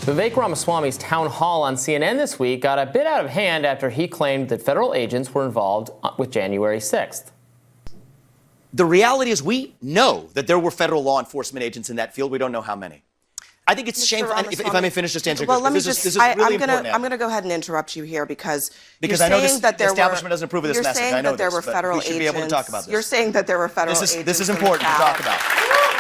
Vivek Ramaswamy's town hall on CNN this week got a bit out of hand after he claimed that federal agents were involved with January 6th. The reality is we know that there were federal law enforcement agents in that field. We don't know how many. I think it's shameful. And if I may finish just answering well, this, this is really important. I'm going to go ahead and interrupt you here because I know the establishment doesn't approve of this message. I know that there were federal agents. We should be able to talk about this. You're saying that there were federal agents. This is important to talk about.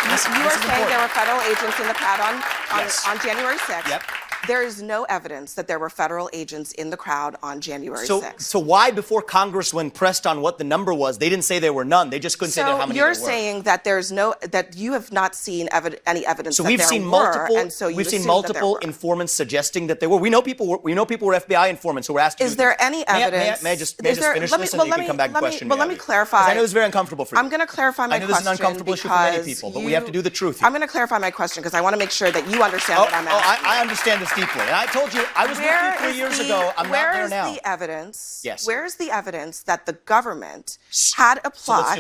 You are saying there were federal agents in the crowd on January 6th. Yep. There is no evidence that there were federal agents in the crowd on January 6th. So why, before Congress, when pressed on what the number was, they didn't say there were none? They just couldn't say how many there were. So you're saying that that you have not seen any evidence that there were, and so we've seen multiple informants suggesting that there were. We know people were FBI informants who were asked to. Is there any evidence? May I just finish this, and you can come back and question me? Well, let me clarify. I know it's very uncomfortable for you. I'm going to clarify my question. I know this is an uncomfortable issue for many people, but we have to do the truth here. I'm going to clarify my question because I want to make sure that you understand what I'm asking. I understand this deeply, and I told you I was with you 3 years ago. I'm not there now. Where is the evidence? Yes. Where is the evidence that the government had a plot,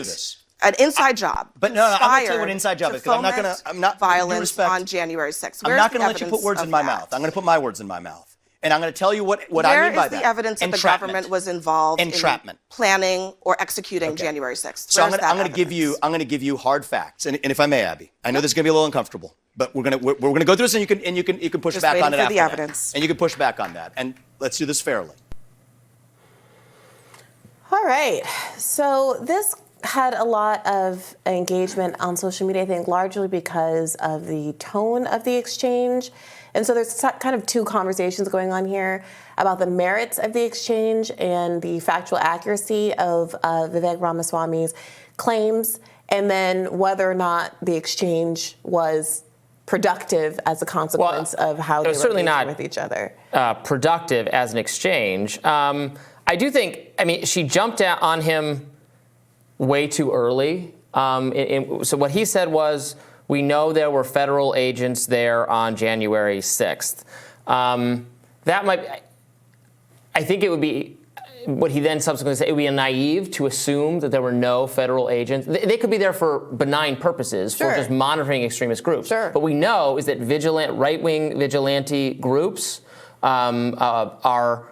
an inside job? But no, I'm going to tell you what an inside job is because I'm not violence on January 6th. I'm not going to let you put words in my mouth. I'm going to put my words in my mouth. And I'm going to tell you what I mean by that. Where is the evidence that the government was involved in planning or executing January 6th? So I'm going to give you hard facts. And if I may, Abby, I know this is going to be a little uncomfortable, but we're going to go through this, and you can push back on it after that. And you can push back on that. And let's do this fairly. All right. So this had a lot of engagement on social media, I think largely because of the tone of the exchange. And so there's kind of two conversations going on here about the merits of the exchange and the factual accuracy of Vivek Ramaswamy's claims, and then whether or not the exchange was productive as a consequence of how they were engaging with each other. Productive as an exchange. I do think, she jumped out on him way too early. So what he said was, we know there were federal agents there on January 6th. I think it would be, what he then subsequently said, it would be naive to assume that there were no federal agents. They could be there for benign purposes, for just monitoring extremist groups. Sure. But we know is that right-wing vigilante groups are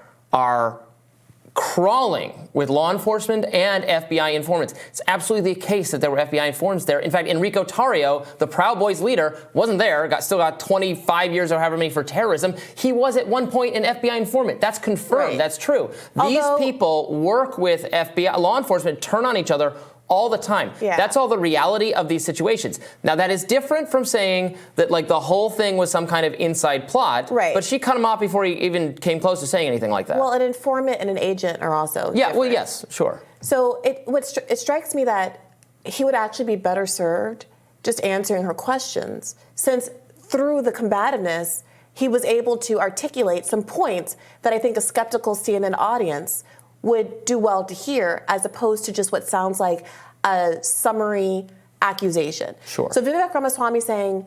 crawling with law enforcement and FBI informants. It's absolutely the case that there were FBI informants there. In fact, Enrico Tarrio, the Proud Boys leader, wasn't there, still got 25 years or however many for terrorism. He was at one point an FBI informant. That's confirmed. Right. That's true. These people work with FBI, law enforcement, turn on each other all the time. Yeah. That's all the reality of these situations. Now, that is different from saying that, the whole thing was some kind of inside plot. Right. But she cut him off before he even came close to saying anything like that. Well, an informant and an agent are also different. Well, yes, sure. So it strikes me that he would actually be better served just answering her questions, since through the combativeness, he was able to articulate some points that I think a skeptical CNN audience would do well to hear, as opposed to just what sounds like a summary accusation. Sure. So Vivek Ramaswamy saying,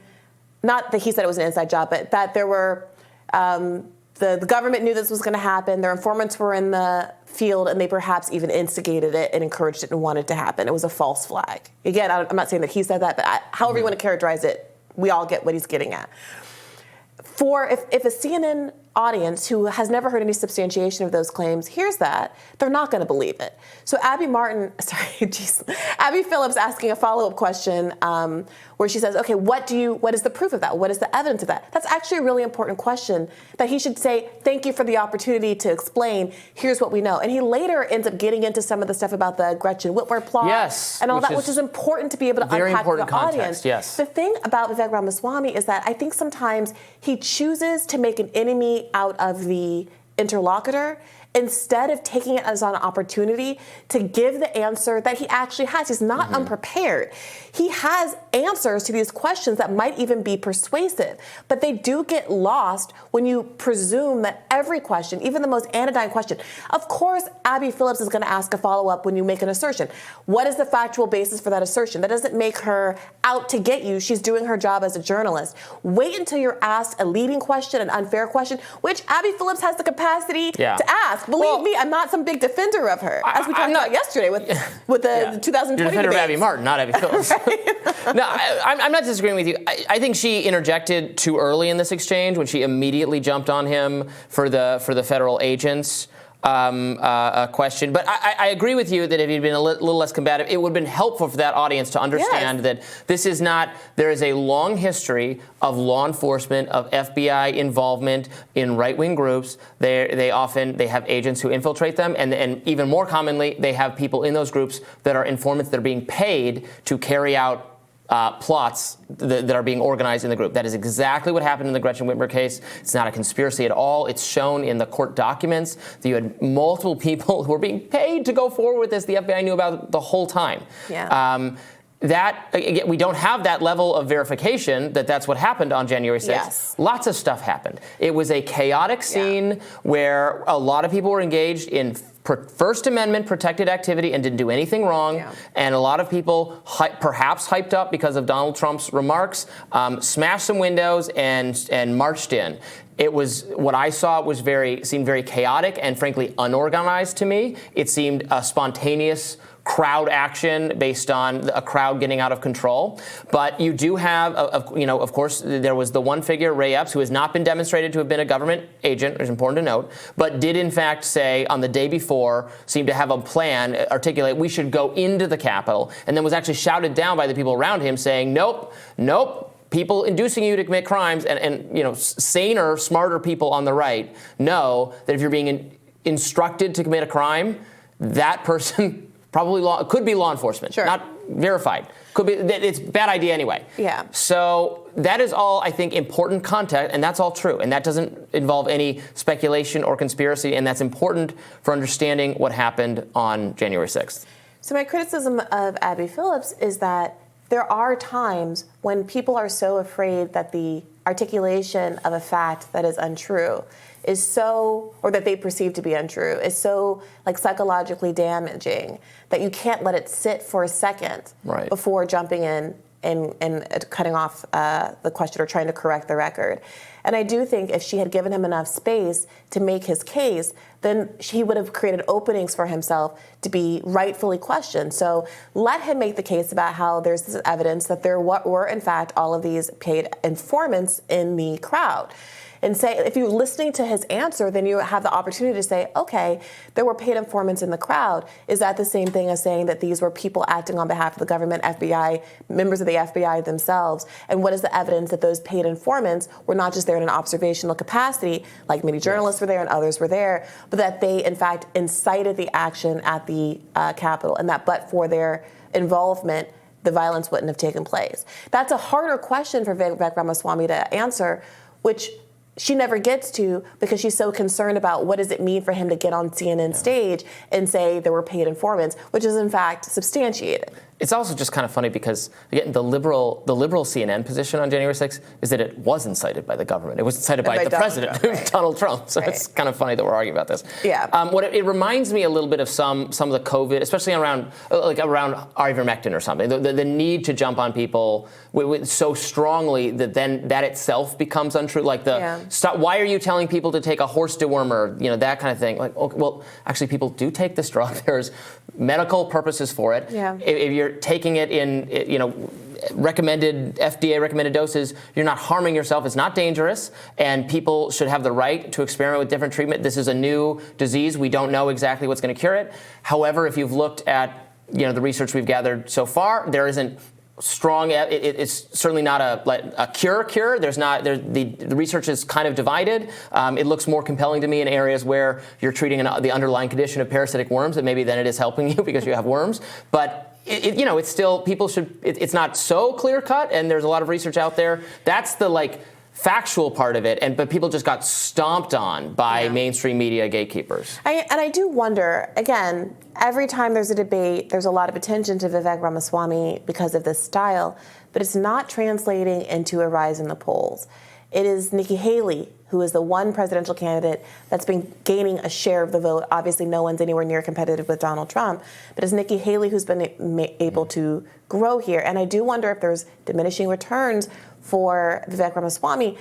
not that he said it was an inside job, but that there were, the government knew this was going to happen, their informants were in the field, and they perhaps even instigated it and encouraged it and wanted it to happen. It was a false flag. Again, I'm not saying that he said that, but however you want to characterize it, we all get what he's getting at. If a CNN audience who has never heard any substantiation of those claims hears that, they're not going to believe it. So Abby Phillips asking a follow-up question where she says, okay, what is the proof of that? What is the evidence of that? That's actually a really important question that he should say, thank you for the opportunity to explain, here's what we know. And he later ends up getting into some of the stuff about the Gretchen Whitmer plot and all that, which is important to be able to unpack for the audience. Yes. The thing about Vivek Ramaswamy is that I think sometimes he chooses to make an enemy out of the interlocutor instead of taking it as an opportunity to give the answer that he actually has. He's not unprepared. He has answers to these questions that might even be persuasive, but they do get lost when you presume that every question, even the most anodyne question, of course, Abby Phillips is going to ask a follow-up when you make an assertion. What is the factual basis for that assertion? That doesn't make her out to get you. She's doing her job as a journalist. Wait until you're asked a leading question, an unfair question, which Abby Phillips has the capacity to ask. Believe me, I'm not some big defender of her, as we talked about yesterday with the 2020 You're a defender of Abby Martin, not Abby Phillips. No, I'm not disagreeing with you. I think she interjected too early in this exchange when she immediately jumped on him for the federal agents question. But I agree with you that if he'd been a little less combative, it would have been helpful for that audience to understand that this is not, there is a long history of law enforcement, of FBI involvement in right-wing groups. They have agents who infiltrate them, and even more commonly, they have people in those groups that are informants that are being paid to carry out plots that are being organized in the group. That is exactly what happened in the Gretchen Whitmer case. It's not a conspiracy at all. It's shown in the court documents that you had multiple people who were being paid to go forward with this. The FBI knew about the whole time. Yeah. We don't have that level of verification that that's what happened on January 6th. Yes. Lots of stuff happened. It was a chaotic scene where a lot of people were engaged in First Amendment protected activity and didn't do anything wrong. Yeah. And a lot of people perhaps hyped up because of Donald Trump's remarks, smashed some windows and marched in. It was, what I saw seemed very chaotic and frankly unorganized to me. It seemed a spontaneous crowd action based on a crowd getting out of control. But you do have, of course, there was the one figure, Ray Epps, who has not been demonstrated to have been a government agent, it's important to note, but did in fact say on the day before, seemed to have a plan, articulate, we should go into the Capitol, and then was actually shouted down by the people around him saying, nope, people inducing you to commit crimes, and saner, smarter people on the right know that if you're being instructed to commit a crime, that person could be law enforcement, not verified. Could be, it's a bad idea anyway. Yeah. So that is all, I think, important context, and that's all true. And that doesn't involve any speculation or conspiracy, and that's important for understanding what happened on January 6th. So my criticism of Abby Phillips is that there are times when people are so afraid that the articulation of a fact that is untrue is so, or that they perceive to be untrue, is so psychologically damaging that you can't let it sit for a second before jumping in and cutting off the question or trying to correct the record. And I do think if she had given him enough space to make his case, then he would have created openings for himself to be rightfully questioned. So let him make the case about how there's this evidence that there were, in fact, all of these paid informants in the crowd. And say, if you're listening to his answer, then you have the opportunity to say, okay, there were paid informants in the crowd. Is that the same thing as saying that these were people acting on behalf of the government, FBI, members of the FBI themselves? And what is the evidence that those paid informants were not just there in an observational capacity, like maybe journalists were there and others were there, but that they, in fact, incited the action at the Capitol, and that but for their involvement, the violence wouldn't have taken place? That's a harder question for Vivek Ramaswamy to answer, which she never gets to because she's so concerned about what does it mean for him to get on CNN stage and say there were paid informants, which is in fact substantiated. It's also just kind of funny because, again, the liberal CNN position on January 6th is that it was incited by the government. It was incited by the president, Donald Trump. So it's kind of funny that we're arguing about this. Yeah. It reminds me a little bit of some of the COVID, especially around ivermectin or something. The need to jump on people so strongly that then that itself becomes untrue. Why are you telling people to take a horse dewormer? That kind of thing. Well, actually, people do take this drug. There's medical purposes for it. Yeah. If you're taking it in, FDA recommended doses, you're not harming yourself. It's not dangerous, and people should have the right to experiment with different treatment. This is a new disease. We don't know exactly what's going to cure it. However, if you've looked at, the research we've gathered so far, there isn't strong. It's certainly not a cure. There's not. The research is kind of divided. It looks more compelling to me in areas where you're treating the underlying condition of parasitic worms, and maybe then it is helping you because you have worms. But it's still, people should. It's not so clear cut, and there's a lot of research out there. That's the factual part of it, but people just got stomped on by mainstream media gatekeepers. I do wonder, again, every time there's a debate, there's a lot of attention to Vivek Ramaswamy because of this style, but it's not translating into a rise in the polls. It is Nikki Haley, who is the one presidential candidate that's been gaining a share of the vote. Obviously, no one's anywhere near competitive with Donald Trump, but it's Nikki Haley who's been able to grow here. And I do wonder if there's diminishing returns for Vivek Ramaswamy.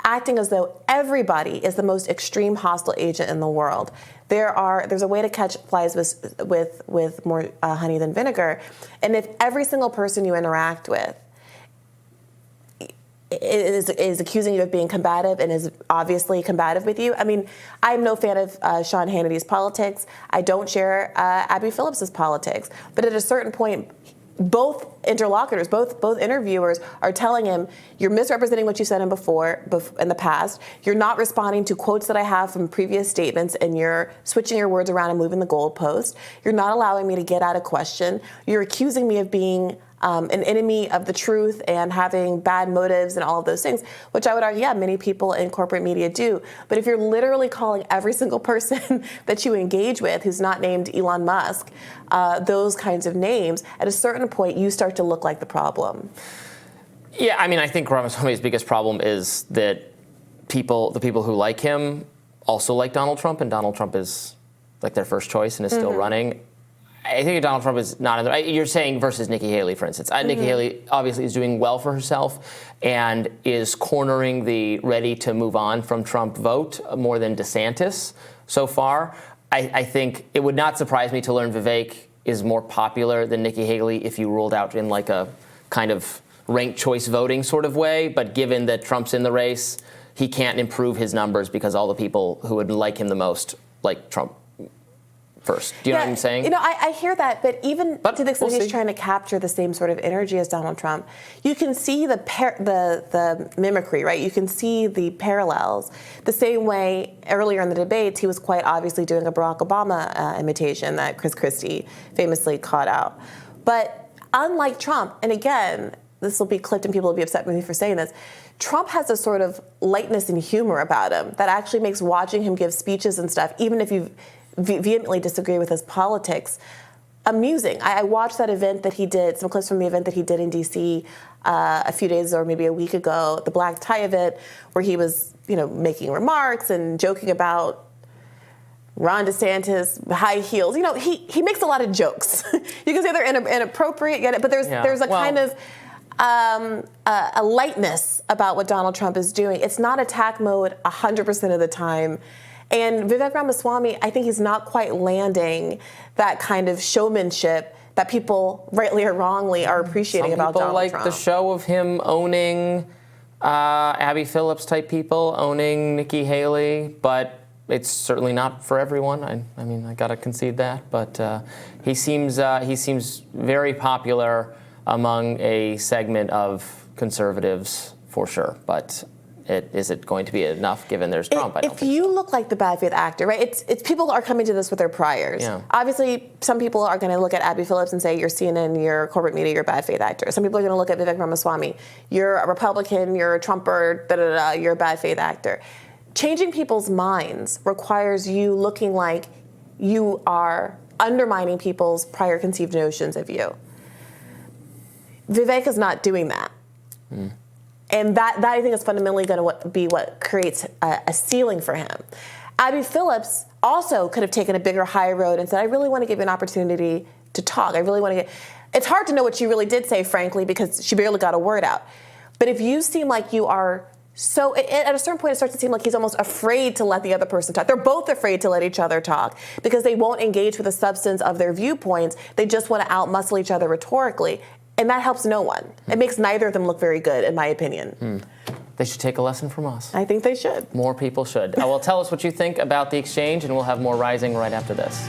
acting as though everybody is the most extreme hostile agent in the world. There's a way to catch flies with more honey than vinegar, and if every single person you interact with is accusing you of being combative and is obviously combative with you. I mean, I'm no fan of Sean Hannity's politics. I don't share Abby Phillips's politics. But at a certain point, both interlocutors, both interviewers are telling him, you're misrepresenting what you said in the past. You're not responding to quotes that I have from previous statements, and you're switching your words around and moving the goalpost. You're not allowing me to get out a question. You're accusing me of being an enemy of the truth and having bad motives and all of those things, which I would argue, yeah, many people in corporate media do. But if you're literally calling every single person that you engage with who's not named Elon Musk, those kinds of names, at a certain point, you start to look like the problem. Yeah, I mean, I think Ramaswamy's biggest problem is that the people who like him also like Donald Trump, and Donald Trump is like their first choice and is still running. I think Donald Trump is not in the. You're saying versus Nikki Haley, for instance. Nikki Haley obviously is doing well for herself and is cornering the ready to move on from Trump vote more than DeSantis so far. I think it would not surprise me to learn Vivek is more popular than Nikki Haley if you ruled out in like a kind of ranked choice voting sort of way. But given that Trump's in the race, he can't improve his numbers because all the people who would like him the most like Trump first. Do you know what I'm saying? You know, I hear that, but even to the extent he's trying to capture the same sort of energy as Donald Trump, you can see the mimicry, right? You can see the parallels. The same way earlier in the debates, he was quite obviously doing a Barack Obama imitation that Chris Christie famously caught out. But unlike Trump, and again, this will be clipped and people will be upset with me for saying this, Trump has a sort of lightness and humor about him that actually makes watching him give speeches and stuff, even if you vehemently disagree with his politics, amusing. I watched that event that he did, some clips from the event that he did in D.C. A few days or maybe a week ago, the black tie event, where he was, making remarks and joking about Ron DeSantis, high heels. He makes a lot of jokes. You can say they're inappropriate, but there's a kind of a lightness about what Donald Trump is doing. It's not attack mode 100% of the time. And Vivek Ramaswamy, I think he's not quite landing that kind of showmanship that people, rightly or wrongly, are appreciating about Donald Trump. Some people like the show of him owning Abby Phillips type people, owning Nikki Haley, but it's certainly not for everyone. I mean, I gotta concede that, but he seems very popular among a segment of conservatives for sure, but. Is it going to be enough given there's Trump? If you look like the bad faith actor, right? It's people are coming to this with their priors. Yeah. Obviously, some people are going to look at Abby Phillips and say, you're CNN, you're corporate media, you're a bad faith actor. Some people are going to look at Vivek Ramaswamy, you're a Republican, you're a Trumper, you're a bad faith actor. Changing people's minds requires you looking like you are undermining people's prior conceived notions of you. Vivek is not doing that. And that I think is fundamentally going to be what creates a ceiling for him. Abby Phillips also could have taken a bigger high road and said, I really want to give you an opportunity to talk. I really want to get... It's hard to know what she really did say, frankly, because she barely got a word out. But if you seem like you are so... At a certain point, it starts to seem like he's almost afraid to let the other person talk. They're both afraid to let each other talk because they won't engage with the substance of their viewpoints. They just want to outmuscle each other rhetorically. And that helps no one. It makes neither of them look very good, in my opinion. They should take a lesson from us. I think they should. More people should. Well, tell us what you think about the exchange, and we'll have more Rising right after this.